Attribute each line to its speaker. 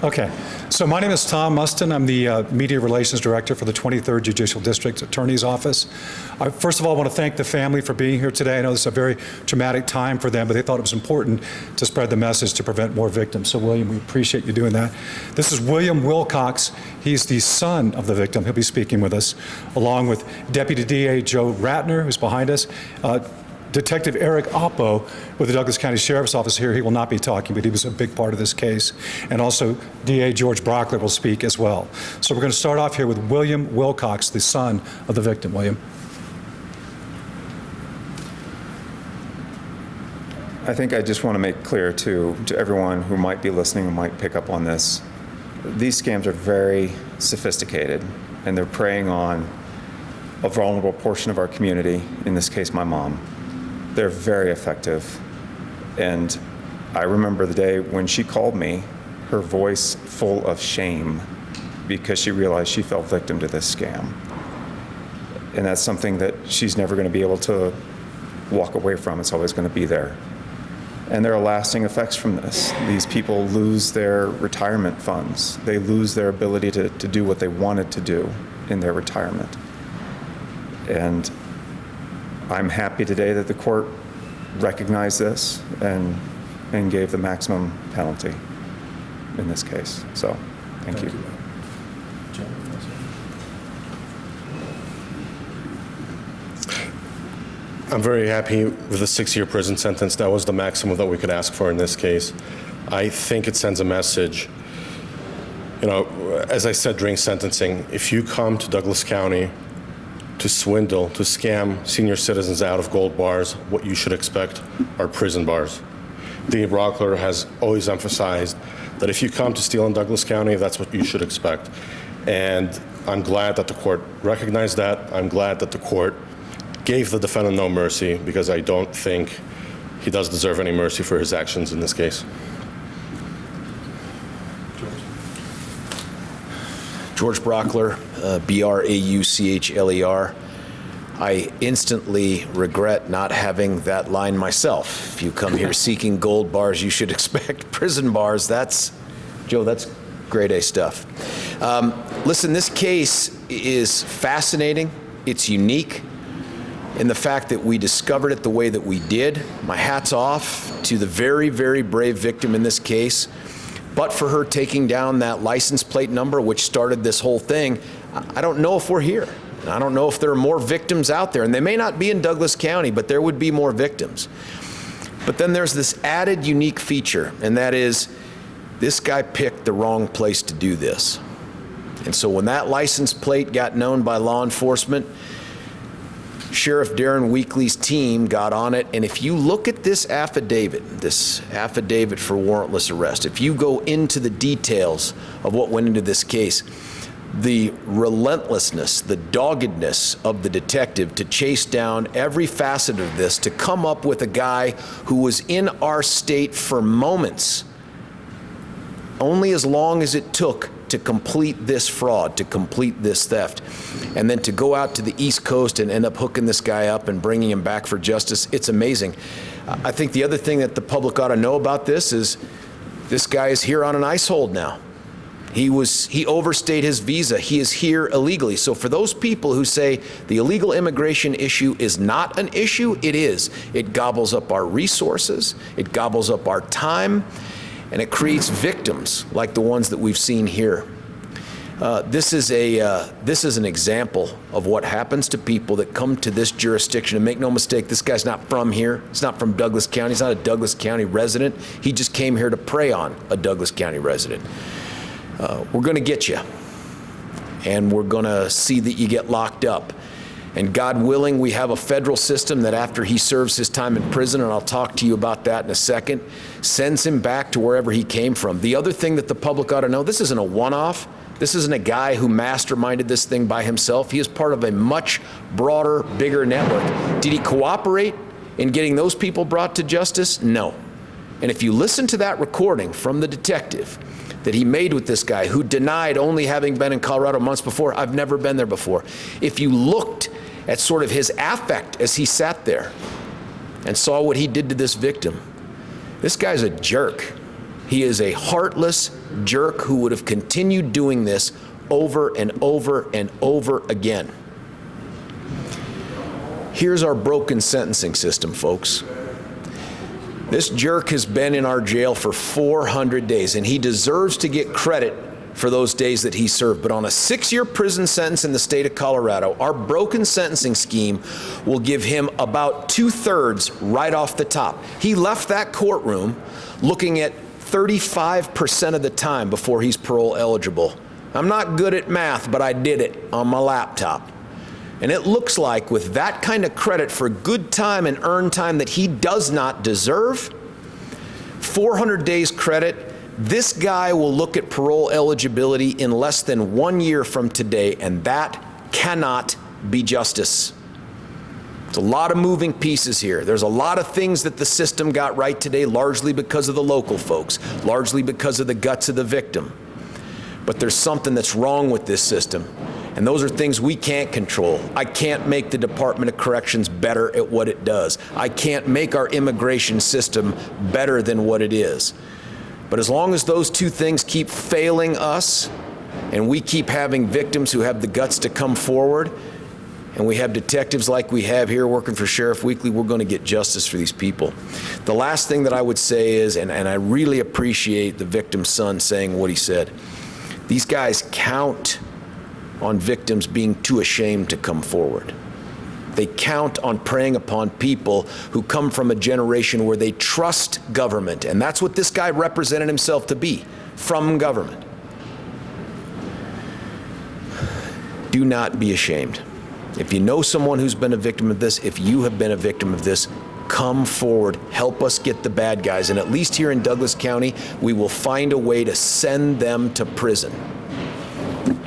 Speaker 1: Okay, so my name is Tom Mustin. I'm the Media Relations Director for the 23rd Judicial District Attorney's Office. First of all, I want to thank the family for being here today. I know this is a very traumatic time for them, but they thought it was important to spread the message to prevent more victims. So, William, we appreciate you doing that. This is William Wilcox. He's the son of the victim. He'll be speaking with us, along with Deputy DA Joe Ratner, who's behind us. Detective Eric Oppeau with the Douglas County Sheriff's Office here. He will not be talking, but he was a big part of this case. And also DA George Brauchler will speak as well. So we're going to start off here with William Wilcox, the son of the victim. William.
Speaker 2: I think I just want to make clear to everyone who might be listening and might pick up on this, these scams are very sophisticated, and they're preying on a vulnerable portion of our community, in this case my mom. They're very effective. And I remember the day when she called me, her voice full of shame because she realized she fell victim to this scam. And that's something that she's never going to be able to walk away from. It's always going to be there. And there are lasting effects from this. These people lose their retirement funds. They lose their ability to do what they wanted to do in their retirement. And I'm happy today that the court recognized this and gave the maximum penalty in this case. So, thank you.
Speaker 3: I'm very happy with the 6-year prison sentence. That was the maximum that we could ask for in this case. I think it sends a message. You know, as I said during sentencing, if you come to Douglas County to swindle, to scam senior citizens out of gold bars, what you should expect are prison bars. DA Brauchler has always emphasized that if you come to steal in Douglas County, that's what you should expect. And I'm glad that the court recognized that. I'm glad that the court gave the defendant no mercy, because I don't think he does deserve any mercy for his actions in this case.
Speaker 4: George Brauchler, Brauchler. I instantly regret not having that line myself. If you come here seeking gold bars, you should expect prison bars. Joe, that's grade A stuff. Listen, this case is fascinating. It's unique in the fact that we discovered it the way that we did. My hat's off to the very, very brave victim in this case. But for her taking down that license plate number, which started this whole thing, I don't know if we're here. I don't know if there are more victims out there. And they may not be in Douglas County, but there would be more victims. But then there's this added unique feature, and that is this guy picked the wrong place to do this. And so when that license plate got known by law enforcement, Sheriff Darren Weekly's team got on it, and if you look at this affidavit for warrantless arrest, if you go into the details of what went into this case, the relentlessness, the doggedness of the detective to chase down every facet of this, to come up with a guy who was in our state for moments, only as long as it took to complete this fraud, to complete this theft, and then to go out to the East Coast and end up hooking this guy up and bringing him back for justice. It's amazing. I think the other thing that the public ought to know about this is this guy is here on an ICE hold now. He overstayed his visa. He is here illegally. So for those people who say the illegal immigration issue is not an issue, it is. It gobbles up our resources, it gobbles up our time, and it creates victims like the ones that we've seen here. This is an example of what happens to people that come to this jurisdiction. And make no mistake, this guy's not from here. He's not from Douglas County. He's not a Douglas County resident. He just came here to prey on a Douglas County resident. We're going to get you, and we're going to see that you get locked up. And God willing, we have a federal system that after he serves his time in prison, and I'll talk to you about that in a second, sends him back to wherever he came from. The other thing that the public ought to know, this isn't a one-off. This isn't a guy who masterminded this thing by himself. He is part of a much broader, bigger network. Did he cooperate in getting those people brought to justice? No. And if you listen to that recording from the detective that he made with this guy, who denied only having been in Colorado months before, I've never been there before. If you looked at sort of his affect as he sat there and saw what he did to this victim, this guy's a jerk. He is a heartless jerk who would have continued doing this over and over and over again. Here's our broken sentencing system, folks. This jerk has been in our jail for 400 days, and he deserves to get credit for those days that he served. But on a 6-year prison sentence in the state of Colorado, our broken sentencing scheme will give him about 2/3 right off the top. He left that courtroom looking at 35% of the time before he's parole eligible. I'm not good at math, but I did it on my laptop. And it looks like with that kind of credit for good time and earned time that he does not deserve, 400 days credit, this guy will look at parole eligibility in less than 1 year from today, and that cannot be justice. There's a lot of moving pieces here. There's a lot of things that the system got right today, largely because of the local folks, largely because of the guts of the victim. But there's something that's wrong with this system, and those are things we can't control. I can't make the Department of Corrections better at what it does. I can't make our immigration system better than what it is. But as long as those two things keep failing us, and we keep having victims who have the guts to come forward, and we have detectives like we have here working for Sheriff Weekly, we're going to get justice for these people. The last thing that I would say is, and I really appreciate the victim's son saying what he said, these guys count on victims being too ashamed to come forward. They count on preying upon people who come from a generation where they trust government, and that's what this guy represented himself to be, from government. Do not be ashamed. If you know someone who's been a victim of this, if you have been a victim of this, come forward, help us get the bad guys, and at least here in Douglas County, we will find a way to send them to prison.